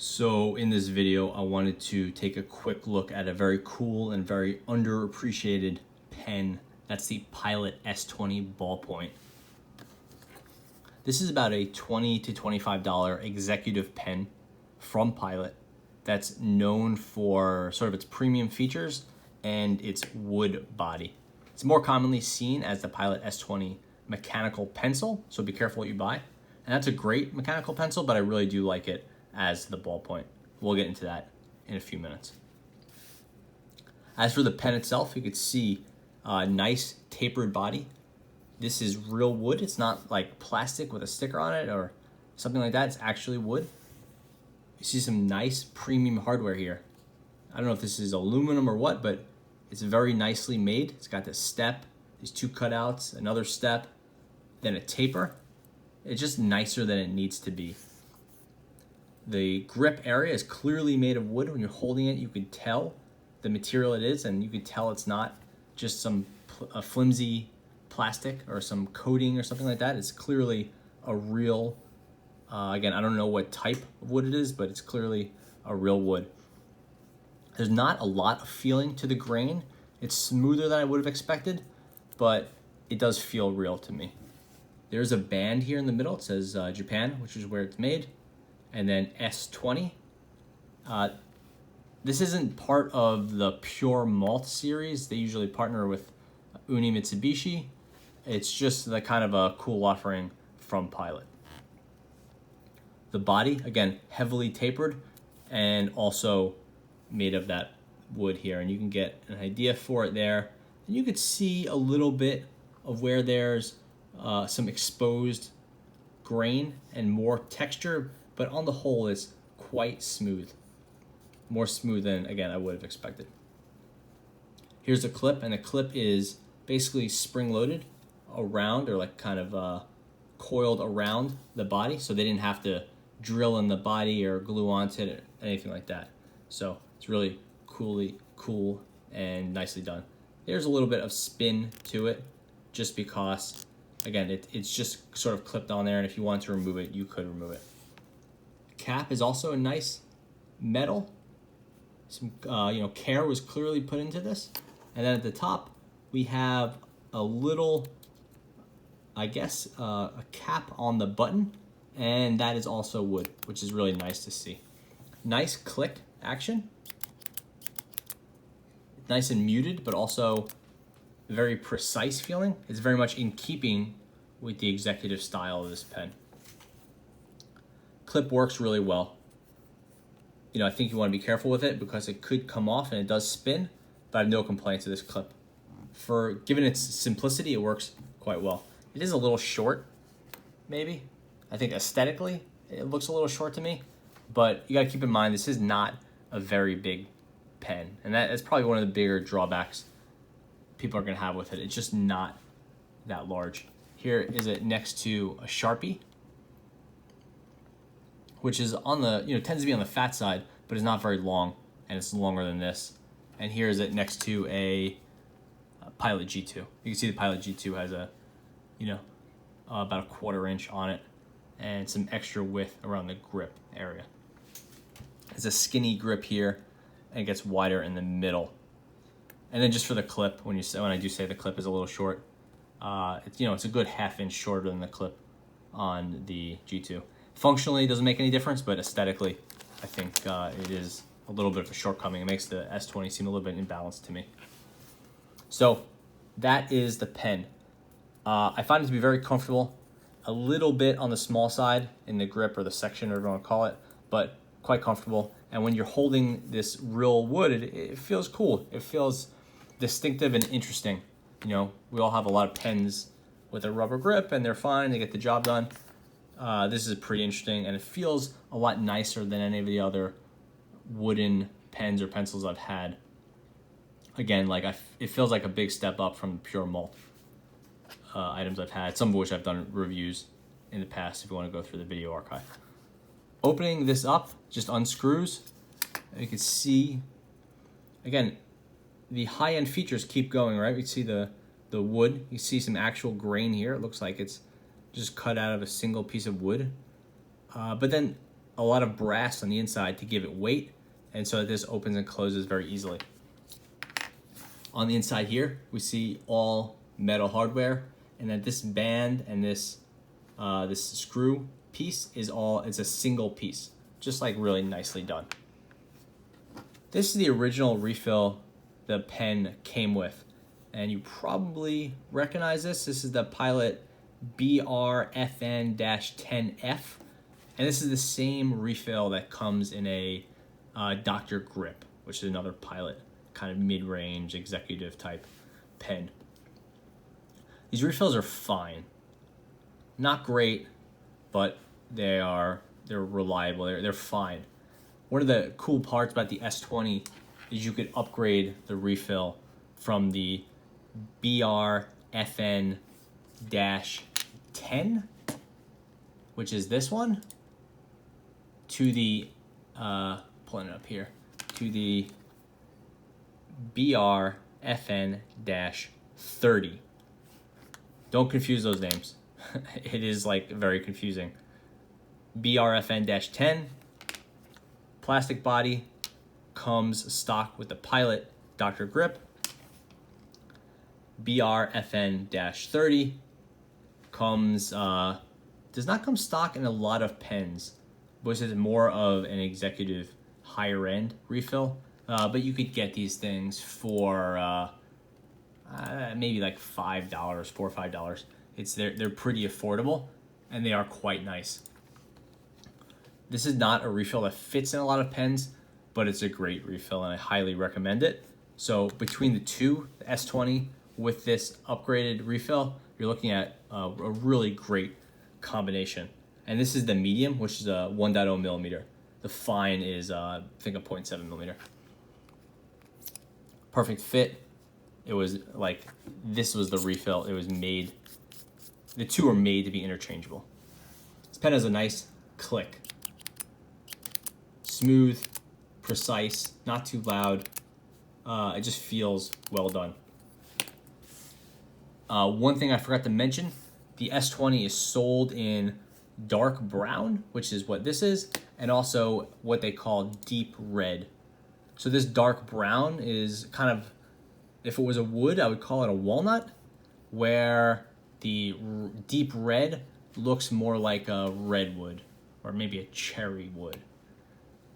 So in this video, I wanted to take a quick look at a very cool and very underappreciated pen. That's the Pilot S20 Ballpoint. This is about a $20 to $25 executive pen from Pilot that's known for sort of its premium features and its wood body. It's more commonly seen as the Pilot S20 mechanical pencil, so be careful what you buy. And that's a great mechanical pencil, but I really do like it as the ballpoint. We'll get into that in a few minutes. As for the pen itself, you could see a nice tapered body. This is real wood. It's not like plastic with a sticker on it or something like that. It's actually wood. You see some nice premium hardware here. I don't know if this is aluminum or what, but it's very nicely made. It's got this step, these two cutouts, another step, then a taper. It's just nicer than it needs to be. The grip area is clearly made of wood. When you're holding it, you can tell the material it is, and you can tell it's not just some flimsy plastic or some coating or something like that. It's clearly a real, again, I don't know what type of wood it is, but it's clearly a real wood. There's not a lot of feeling to the grain. It's smoother than I would have expected, but it does feel real to me. There's a band here in the middle. It says Japan, which is where it's made. And then S20. This isn't part of the Pure Malt series. They usually partner with Uni Mitsubishi. It's just the kind of a cool offering from Pilot. The body, again, heavily tapered and also made of that wood here. And you can get an idea for it there. And you could see a little bit of where there's some exposed grain and more texture, but on the whole, it's quite smooth. More smooth than, again, I would have expected. Here's the clip, and the clip is basically spring-loaded around, or like kind of coiled around the body, so they didn't have to drill in the body or glue onto it or anything like that. So it's really cool and nicely done. There's a little bit of spin to it, just because, again, it's just sort of clipped on there, and if you wanted to remove it, you could remove it. Cap is also a nice metal. Some care was clearly put into this. And then at the top, we have a little, I guess, a cap on the button, and that is also wood, which is really nice to see. Nice click action. Nice and muted, but also very precise feeling. It's very much in keeping with the executive style of this pen. Clip works really well. I think you want to be careful with it because it could come off and it does spin, but I have no complaints with this clip. Given its simplicity, it works quite well. It is a little short, maybe. I think aesthetically, it looks a little short to me, but you got to keep in mind, this is not a very big pen, and that's probably one of the bigger drawbacks people are going to have with it. It's just not that large. Here is it next to a Sharpie, which is on the, tends to be on the fat side, but is not very long, and it's longer than this. And here is it next to a Pilot G2. You can see the Pilot G2 has a, about a 1/4 inch on it, and some extra width around the grip area. It's a skinny grip here, and it gets wider in the middle. And then just for the clip, when I do say the clip is a little short, it's a good 1/2 inch shorter than the clip on the G2. Functionally, it doesn't make any difference, but aesthetically, I think it is a little bit of a shortcoming. It makes the S20 seem a little bit imbalanced to me. So that is the pen. I find it to be very comfortable, a little bit on the small side in the grip or the section, or whatever you want to call it, but quite comfortable. And when you're holding this real wood, it feels cool. It feels distinctive and interesting. We all have a lot of pens with a rubber grip, and they're fine. They get the job done. This is pretty interesting, and it feels a lot nicer than any of the other wooden pens or pencils I've had. Again, it feels like a big step up from the Pure Malt items I've had, some of which I've done reviews in the past if you want to go through the video archive. Opening this up just unscrews. You can see, again, the high-end features keep going, right? We see the wood. You see some actual grain here. It looks like it's just cut out of a single piece of wood. But then a lot of brass on the inside to give it weight, and so this opens and closes very easily. On the inside here, we see all metal hardware, and then this band and this screw piece it's a single piece, just like really nicely done. This is the original refill the pen came with, and you probably recognize this. This is the Pilot BRFN-10F, and this is the same refill that comes in a Dr. Grip, which is another Pilot kind of mid-range executive type pen. These refills are fine, not great, but they're reliable. They're fine. One of the cool parts about the S20 is you could upgrade the refill from the BRFN-10, which is this one, to the pulling it up here, to the BRFN-30. Don't confuse those names. It is like very confusing. BRFN-10, plastic body, comes stock with the Pilot Dr. Grip. BRFN-30 comes does not come stock in a lot of pens, which is more of an executive higher end refill. But you could get these things for maybe like $5, $4 or $5. They're pretty affordable, and they are quite nice. This is not a refill that fits in a lot of pens, but it's a great refill, and I highly recommend it. So between the two, the S20 with this upgraded refill, you're looking at a really great combination. And this is the medium, which is a 1.0 millimeter. The fine is, I think, a 0.7 millimeter. Perfect fit. It was like, this was the refill. It was made, the two are made to be interchangeable. This pen has a nice click. Smooth, precise, not too loud. It just feels well done. One thing I forgot to mention, the S20 is sold in dark brown, which is what this is, and also what they call deep red. So this dark brown is kind of, if it was a wood, I would call it a walnut, where the deep red looks more like a redwood or maybe a cherry wood.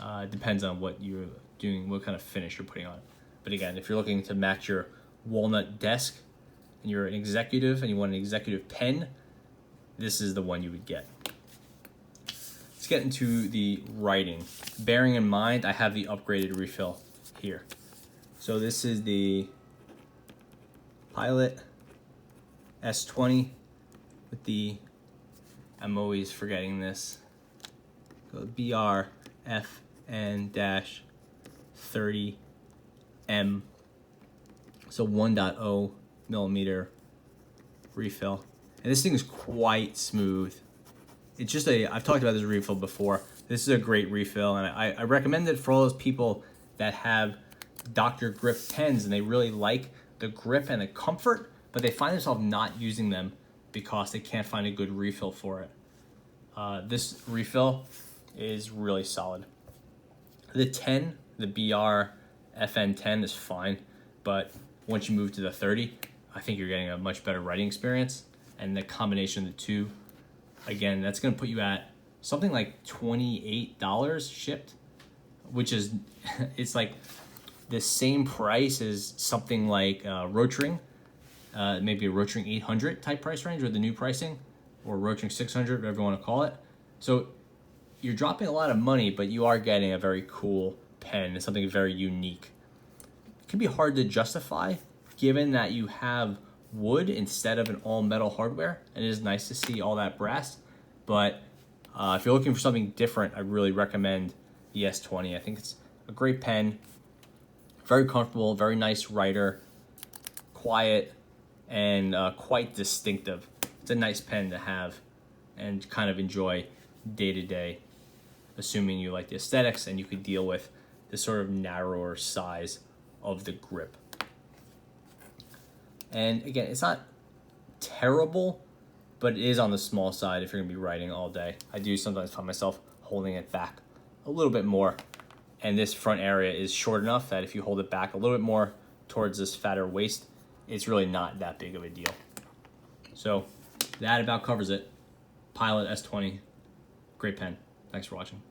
It depends on what you're doing, what kind of finish you're putting on it. But again, if you're looking to match your walnut desk and you're an executive and you want an executive pen, this is the one you would get. Let's get into the writing. Bearing in mind, I have the upgraded refill here. So this is the Pilot S20 with the, I'm always forgetting this, BRFN-30M. So 1.0 millimeter refill. And this thing is quite smooth. It's just I've talked about this refill before. This is a great refill, and I recommend it for all those people that have Dr. Grip pens and they really like the grip and the comfort, but they find themselves not using them because they can't find a good refill for it. This refill is really solid. The 10, the BRFN-10 is fine, but once you move to the 30, I think you're getting a much better writing experience, and the combination of the two, again, that's going to put you at something like $28 shipped, which is, it's like the same price as something like Rotring, maybe a Rotring 800 type price range, or the new pricing, or Rotring 600, whatever you want to call it. So you're dropping a lot of money, but you are getting a very cool pen and something very unique. It can be hard to justify given that you have wood instead of an all metal hardware, and it is nice to see all that brass. But if you're looking for something different, I really recommend the S20. I think it's a great pen, very comfortable, very nice writer, quiet, and quite distinctive. It's a nice pen to have and kind of enjoy day to day, assuming you like the aesthetics and you could deal with the sort of narrower size of the grip. And again, it's not terrible, but it is on the small side if you're gonna be writing all day. I do sometimes find myself holding it back a little bit more. And this front area is short enough that if you hold it back a little bit more towards this fatter waist, it's really not that big of a deal. So that about covers it. Pilot S20, great pen. Thanks for watching.